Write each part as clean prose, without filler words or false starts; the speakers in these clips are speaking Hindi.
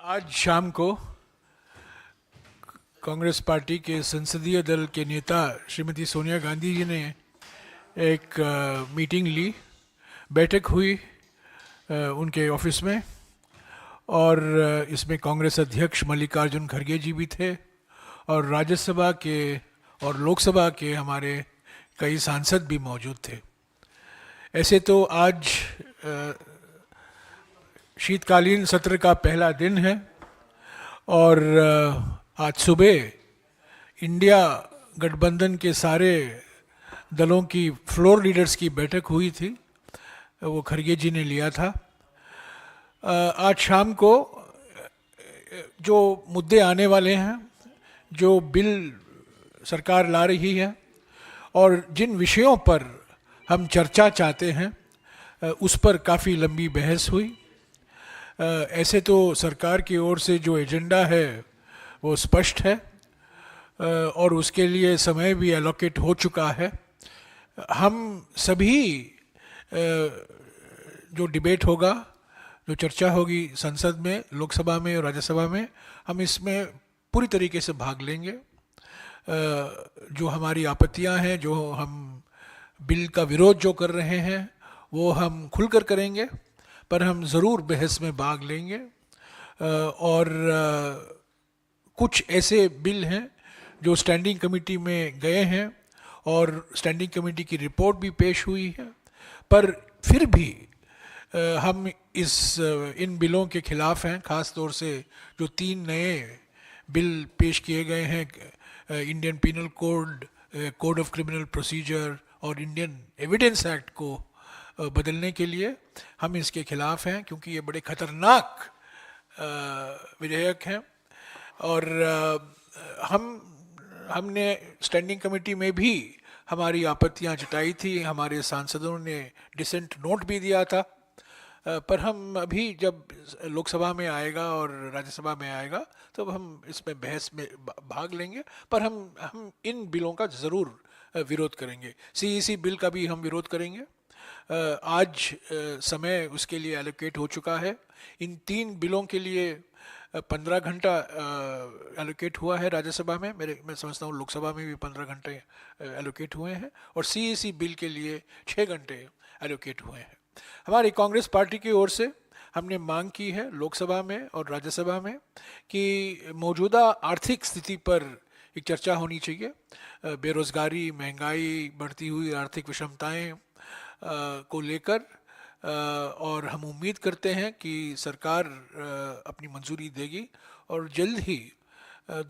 आज शाम को कांग्रेस पार्टी के संसदीय दल के नेता श्रीमती सोनिया गांधी जी ने एक मीटिंग ली, बैठक हुई उनके ऑफिस में। और इसमें कांग्रेस अध्यक्ष मल्लिकार्जुन खड़गे जी भी थे और राज्यसभा के और लोकसभा के हमारे कई सांसद भी मौजूद थे। ऐसे तो आज शीतकालीन सत्र का पहला दिन है और आज सुबह इंडिया गठबंधन के सारे दलों की फ्लोर लीडर्स की बैठक हुई थी, वो खड़गे जी ने लिया था। आज शाम को जो मुद्दे आने वाले हैं, जो बिल सरकार ला रही है और जिन विषयों पर हम चर्चा चाहते हैं, उस पर काफ़ी लंबी बहस हुई। ऐसे तो सरकार की ओर से जो एजेंडा है वो स्पष्ट है और उसके लिए समय भी एलोकेट हो चुका है। हम सभी जो डिबेट होगा, जो चर्चा होगी संसद में, लोकसभा में और राज्यसभा में, हम इसमें पूरी तरीके से भाग लेंगे। जो हमारी आपत्तियां हैं, जो हम बिल का विरोध जो कर रहे हैं, वो हम खुलकर करेंगे, पर हम ज़रूर बहस में भाग लेंगे। और कुछ ऐसे बिल हैं जो स्टैंडिंग कमेटी में गए हैं और स्टैंडिंग कमेटी की रिपोर्ट भी पेश हुई है, पर फिर भी हम इन बिलों के खिलाफ हैं। ख़ास तौर से जो 3 नए बिल पेश किए गए हैं, Indian penal code, code of criminal procedure और इंडियन एविडेंस एक्ट को बदलने के लिए हम इसके खिलाफ हैं, क्योंकि ये बड़े खतरनाक विधेयक हैं। और हमने स्टैंडिंग कमेटी में भी हमारी आपत्तियां जताई थी, हमारे सांसदों ने डिसेंट नोट भी दिया था। पर हम अभी जब लोकसभा में आएगा और राज्यसभा में आएगा तो हम इसमें बहस में भाग लेंगे, पर हम इन बिलों का ज़रूर विरोध करेंगे। सीईसी बिल का भी हम विरोध करेंगे। आज समय उसके लिए एलोकेट हो चुका है। इन 3 बिलों के लिए 15 घंटा एलोकेट हुआ है राज्यसभा में। मैं समझता हूँ लोकसभा में भी 15 घंटे एलोकेट हुए हैं और सीईसी बिल के लिए 6 घंटे एलोकेट हुए हैं। हमारी कांग्रेस पार्टी की ओर से हमने मांग की है लोकसभा में और राज्यसभा में कि मौजूदा आर्थिक स्थिति पर एक चर्चा होनी चाहिए। बेरोज़गारी, महंगाई, बढ़ती हुई आर्थिक विषमताएं को लेकर, और हम उम्मीद करते हैं कि सरकार अपनी मंजूरी देगी और जल्द ही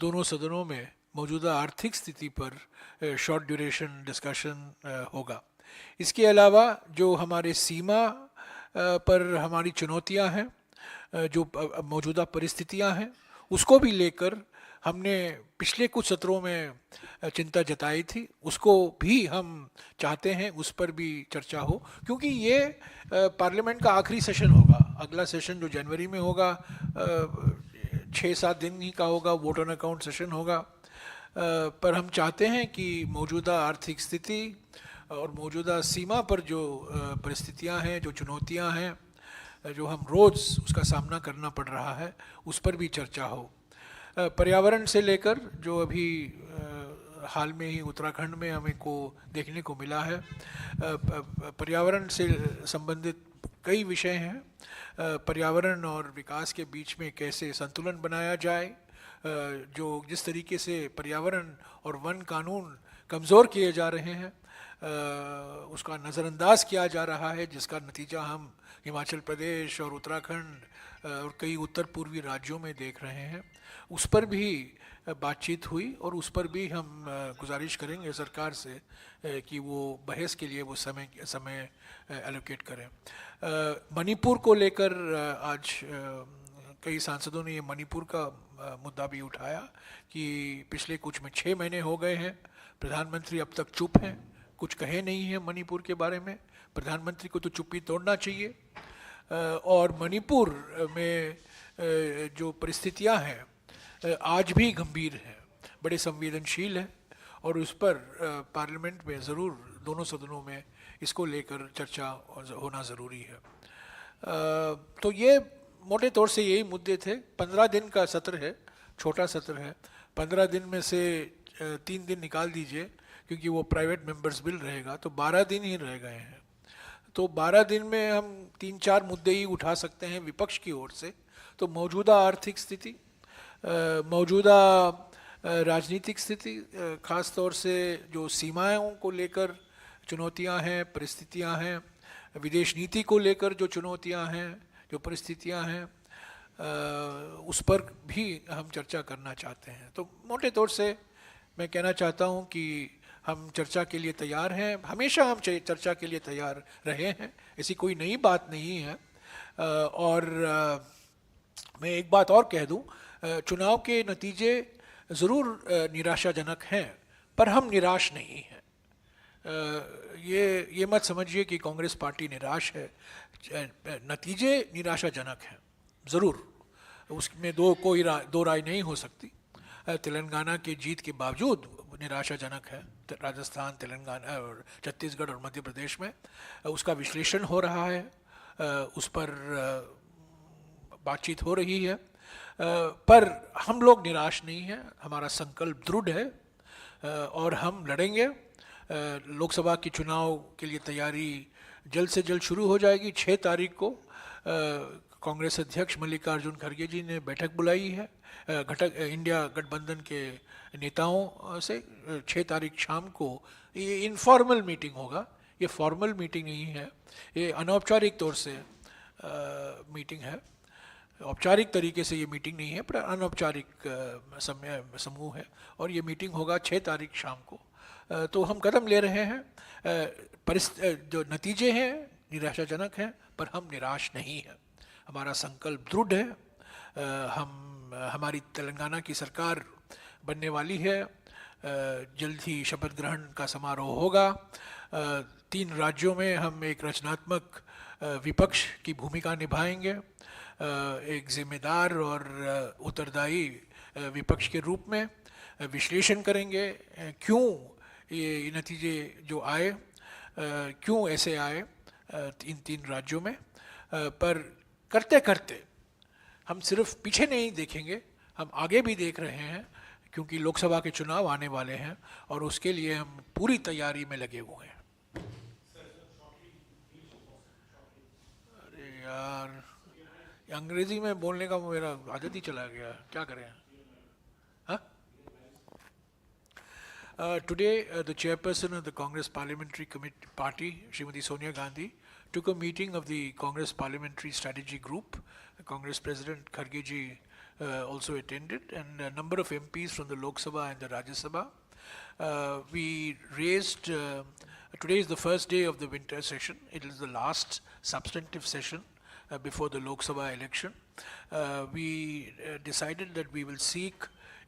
दोनों सदनों में मौजूदा आर्थिक स्थिति पर शॉर्ट ड्यूरेशन डिस्कशन होगा। इसके अलावा जो हमारे सीमा पर हमारी चुनौतियां हैं, जो मौजूदा परिस्थितियां हैं, उसको भी लेकर हमने पिछले कुछ सत्रों में चिंता जताई थी। उसको भी हम चाहते हैं उस पर भी चर्चा हो, क्योंकि ये पार्लियामेंट का आखिरी सेशन होगा। अगला सेशन जो जनवरी में होगा 6-7 दिन ही का होगा, वोट ऑन अकाउंट सेशन होगा। पर हम चाहते हैं कि मौजूदा आर्थिक स्थिति और मौजूदा सीमा पर जो परिस्थितियां हैं, जो चुनौतियां हैं, जो हम रोज़ उसका सामना करना पड़ रहा है, उस पर भी चर्चा हो। पर्यावरण से लेकर जो अभी हाल में ही उत्तराखंड में हमें को देखने को मिला है, पर्यावरण से संबंधित कई विषय हैं। पर्यावरण और विकास के बीच में कैसे संतुलन बनाया जाए, जो जिस तरीके से पर्यावरण और वन कानून कमज़ोर किए जा रहे हैं, उसका नज़रअंदाज किया जा रहा है, जिसका नतीजा हम हिमाचल प्रदेश और उत्तराखंड और कई उत्तर पूर्वी राज्यों में देख रहे हैं। उस पर भी बातचीत हुई और उस पर भी हम गुजारिश करेंगे सरकार से कि वो बहस के लिए वो समय एलोकेट करें। मणिपुर को लेकर आज कई सांसदों ने ये मणिपुर का मुद्दा भी उठाया कि पिछले कुछ में 6 महीने हो गए हैं, प्रधानमंत्री अब तक चुप हैं, कुछ कहे नहीं है मणिपुर के बारे में। प्रधानमंत्री को तो चुप्पी तोड़ना चाहिए। और मणिपुर में जो परिस्थितियां हैं आज भी गंभीर हैं, बड़े संवेदनशील हैं, और उस पर पार्लियामेंट में ज़रूर दोनों सदनों में इसको लेकर चर्चा होना ज़रूरी है। तो ये मोटे तौर से यही मुद्दे थे। 15 दिन का सत्र है, छोटा सत्र है। 15 दिन में से 3 दिन निकाल दीजिए, क्योंकि वो प्राइवेट मेंबर्स बिल रहेगा, तो 12 दिन ही रह गए हैं। तो 12 दिन में हम 3-4 मुद्दे ही उठा सकते हैं विपक्ष की ओर से। तो मौजूदा आर्थिक स्थिति, मौजूदा राजनीतिक स्थिति, खास तौर से जो सीमाओं को लेकर चुनौतियां हैं, परिस्थितियां हैं, विदेश नीति को लेकर जो चुनौतियां हैं, जो परिस्थितियां हैं, उस पर भी हम चर्चा करना चाहते हैं। तो मोटे तौर से मैं कहना चाहता हूं कि हम चर्चा के लिए तैयार हैं, हमेशा हम चर्चा के लिए तैयार रहे हैं, ऐसी कोई नई बात नहीं है। और मैं एक बात और कह दूं, चुनाव के नतीजे ज़रूर निराशाजनक हैं, पर हम निराश नहीं हैं। ये मत समझिए कि कांग्रेस पार्टी निराश है। नतीजे निराशाजनक हैं ज़रूर, उसमें दो राय नहीं हो सकती। तेलंगाना की जीत के बावजूद निराशाजनक है राजस्थान, तेलंगाना और छत्तीसगढ़ और मध्य प्रदेश में। उसका विश्लेषण हो रहा है, उस पर बातचीत हो रही है, पर हम लोग निराश नहीं हैं। हमारा संकल्प दृढ़ है और हम लड़ेंगे। लोकसभा के चुनाव के लिए तैयारी जल्द से जल्द शुरू हो जाएगी। 6 तारीख को कांग्रेस अध्यक्ष मल्लिकार्जुन खड़गे जी ने बैठक बुलाई है इंडिया गठबंधन के नेताओं से। 6 तारीख शाम को ये इनफॉर्मल मीटिंग होगा, ये फॉर्मल मीटिंग नहीं है, ये अनौपचारिक तौर से मीटिंग है। औपचारिक तरीके से ये मीटिंग नहीं है, पर अनौपचारिक समूह है, और ये मीटिंग होगा 6 तारीख शाम को। तो हम कदम ले रहे हैं। जो नतीजे हैं निराशाजनक हैं, पर हम निराश नहीं हैं। हमारा संकल्प दृढ़ है। हमारी तेलंगाना की सरकार बनने वाली है। जल्द ही शपथ ग्रहण का समारोह होगा। 3 राज्यों में हम एक रचनात्मक विपक्ष की भूमिका निभाएंगे, एक जिम्मेदार और उत्तरदायी विपक्ष के रूप में विश्लेषण करेंगे क्यों ये नतीजे जो आए, क्यों ऐसे आए इन 3 राज्यों में। पर करते करते हम सिर्फ पीछे नहीं देखेंगे, हम आगे भी देख रहे हैं, क्योंकि लोकसभा के चुनाव आने वाले हैं और उसके लिए हम पूरी तैयारी में लगे हुए हैं। अरे यार, अंग्रेजी में बोलने का मेरा आदत ही चला गया, क्या करें। Today, the chairperson of the Congress Parliamentary Party, Srimati Sonia Gandhi, took a meeting of the Congress Parliamentary Strategy Group. The Congress President Kharge ji also attended, and a number of MPs from the Lok Sabha and the Rajya Sabha. We raised, today is the first day of the winter session. It is the last substantive session before the Lok Sabha election. We decided that we will seek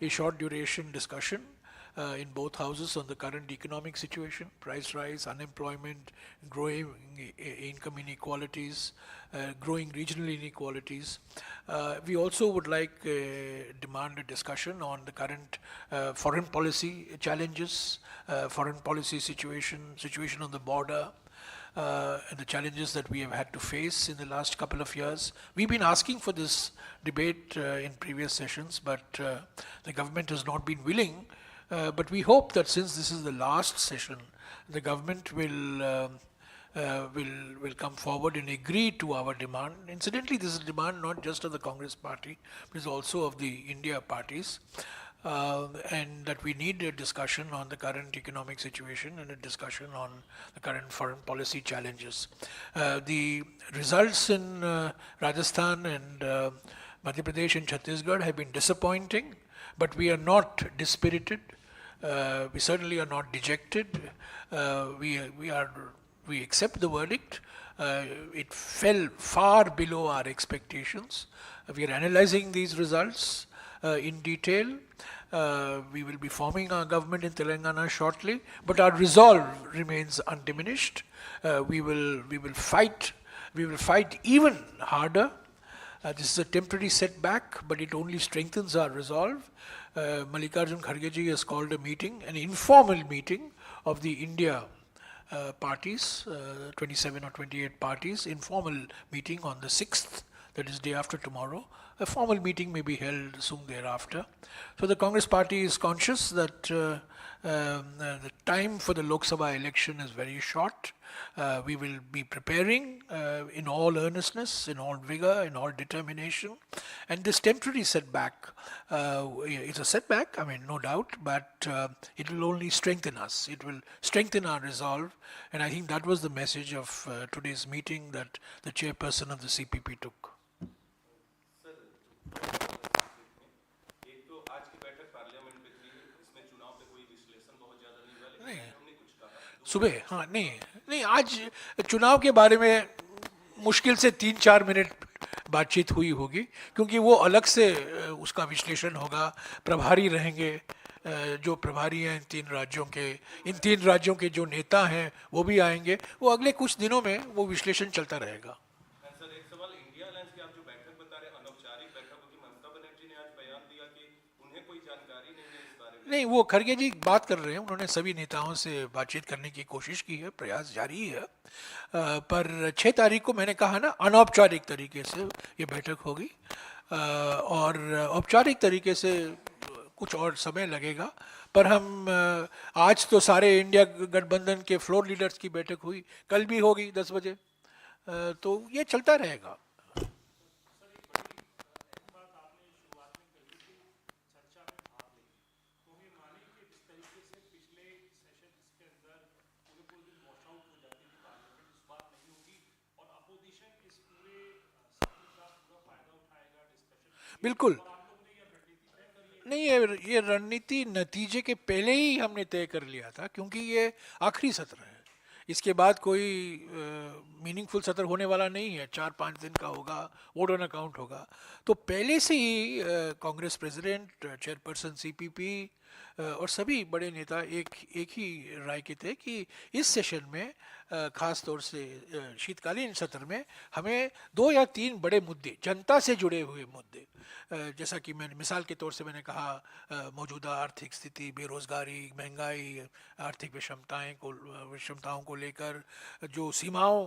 a short duration discussion in both houses on the current economic situation, price rise, unemployment, growing income inequalities, growing regional inequalities. We also would like demand a discussion on the current foreign policy challenges, foreign policy situation on the border, and the challenges that we have had to face in the last couple of years. We've been asking for this debate in previous sessions, but the government has not been willing. But we hope that since this is the last session, the government will come forward and agree to our demand. Incidentally, this is a demand not just of the Congress party, but also of the India parties, and that we need a discussion on the current economic situation and a discussion on the current foreign policy challenges. The results in Rajasthan and Madhya Pradesh and Chhattisgarh have been disappointing, but we are not dispirited. We certainly are not dejected. We accept the verdict. It fell far below our expectations. We are analyzing these results in detail. We will be forming our government in Telangana shortly, but our resolve remains undiminished. We will fight. We will fight even harder. This is a temporary setback, but it only strengthens our resolve. Mallikarjun Kharge ji has called a meeting, an informal meeting of the India parties, 27 or 28 parties, informal meeting on the 6th, that is day after tomorrow. A formal meeting may be held soon thereafter. So the Congress party is conscious that the time for the Lok Sabha election is very short. We will be preparing in all earnestness, in all vigor, in all determination. And this temporary setback is a setback, I mean, no doubt, but it will only strengthen us. It will strengthen our resolve. And I think that was the message of today's meeting that the chairperson of the CPP took. सुबह हाँ नहीं नहीं आज चुनाव के बारे में मुश्किल से 3-4 मिनट बातचीत हुई होगी क्योंकि वो अलग से उसका विश्लेषण होगा प्रभारी रहेंगे जो प्रभारी हैं इन तीन राज्यों के जो नेता हैं वो भी आएंगे वो अगले कुछ दिनों में वो विश्लेषण चलता रहेगा नहीं वो खड़गे जी बात कर रहे हैं उन्होंने सभी नेताओं से बातचीत करने की कोशिश की है प्रयास जारी है पर 6 तारीख को मैंने कहा ना अनौपचारिक तरीके से ये बैठक होगी और औपचारिक तरीके से कुछ और समय लगेगा पर हम आज तो सारे इंडिया गठबंधन के फ्लोर लीडर्स की बैठक हुई कल भी होगी 10 बजे तो ये चलता रहेगा बिल्कुल नहीं ये रणनीति नतीजे के पहले ही हमने तय कर लिया था क्योंकि ये आखिरी सत्र है इसके बाद कोई मीनिंगफुल सत्र होने वाला नहीं है 4-5 दिन का होगा वोट ऑन अकाउंट होगा तो पहले से ही कांग्रेस प्रेसिडेंट चेयरपर्सन सीपीपी और सभी बड़े नेता एक ही राय के थे कि इस सेशन में खास तौर से शीतकालीन सत्र में हमें 2 या 3 बड़े मुद्दे जनता से जुड़े हुए मुद्दे जैसा कि मैंने मिसाल के तौर से मैंने कहा मौजूदा आर्थिक स्थिति बेरोजगारी महंगाई आर्थिक विषमताओं को लेकर जो सीमाओं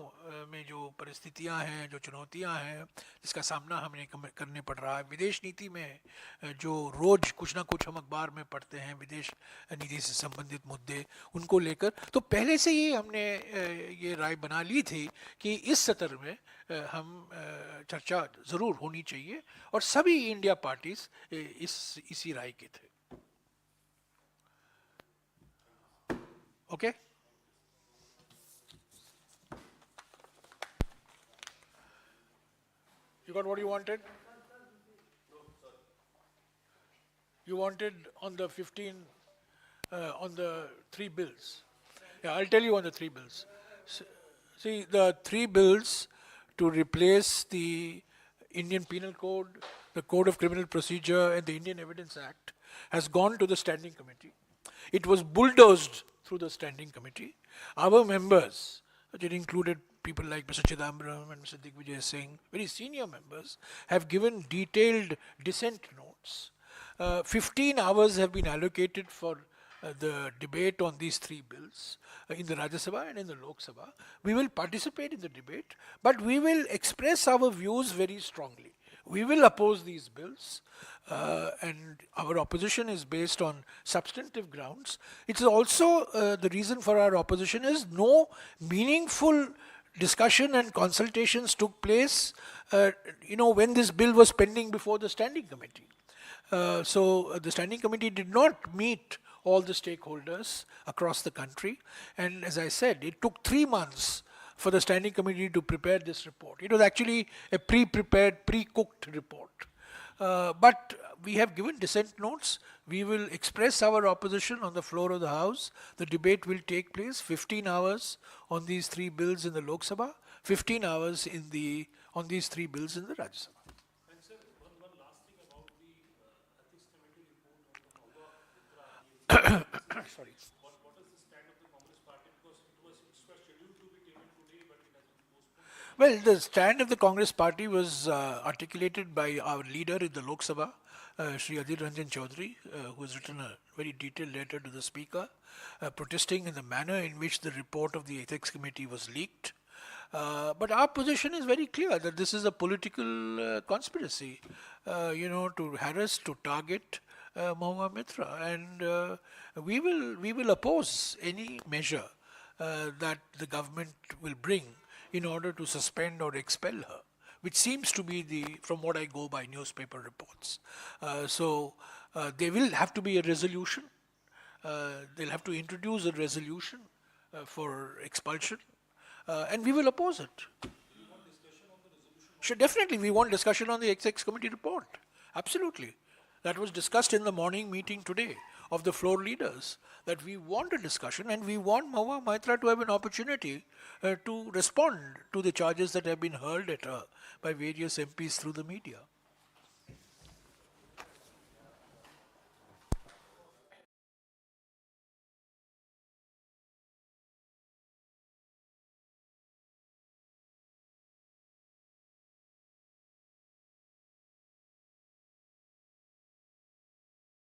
में जो परिस्थितियां हैं जो चुनौतियां हैं जिसका सामना हमें करने पड़ रहा है विदेश नीति में जो रोज कुछ ना कुछ हम अखबार में पढ़ते हैं विदेश नीति से संबंधित मुद्दे उनको लेकर तो पहले से ही हमने ये राय बना ली थी कि इस सत्र में हम चर्चा ज़रूर होनी चाहिए और सभी इंडिया पार्टीज इसी राय के थे okay You got what you wanted? You wanted on the 15, on the 3 bills. Yeah, I'll tell you on the 3 bills. See, the 3 bills to replace the Indian Penal Code, the Code of Criminal Procedure, and the Indian Evidence Act has gone to the Standing Committee. It was bulldozed through the Standing Committee. Our members, which included people like Mr. Chidambaram and Mr. Digvijay Singh, very senior members, have given detailed dissent notes. 15 hours have been allocated for the debate on these 3 bills in the Rajya Sabha and in the Lok Sabha. We will participate in the debate, but we will express our views very strongly. We will oppose these bills, and our opposition is based on substantive grounds. It's also the reason for our opposition is no meaningful discussion and consultations took place, when this bill was pending before the Standing Committee. So the Standing Committee did not meet all the stakeholders across the country, and as I said, it took 3 months for the Standing Committee to prepare this report. It was actually a pre-prepared, pre-cooked report. But we have given dissent notes. We will express our opposition on the floor of the House. The debate will take place 15 hours on these 3 bills in the Lok Sabha, 15 hours on these 3 bills in the Rajya Sabha. And sir, one last thing about the Ethics Committee report on the Sorry. What is the stand of the Congress Party? Because it was scheduled to be taken today, but it has been postponed. Well, the stand of the Congress Party was articulated by our leader in the Lok Sabha, Shri Ranjan Chaudhary, who has written a very detailed letter to the Speaker, protesting in the manner in which the report of the Ethics Committee was leaked. But our position is very clear that this is a political conspiracy, to harass, to target Mahua Mitra, and we will oppose any measure that the government will bring in order to suspend or expel her, which seems to be from what I go by newspaper reports. There will have to be a resolution. They'll have to introduce a resolution for expulsion, and we will oppose it. Sure, definitely, we want discussion on the ethics committee report. Absolutely. That was discussed in the morning meeting today of the floor leaders, that we want a discussion and we want Mahua Mitra to have an opportunity to respond to the charges that have been hurled at her by various MPs through the media.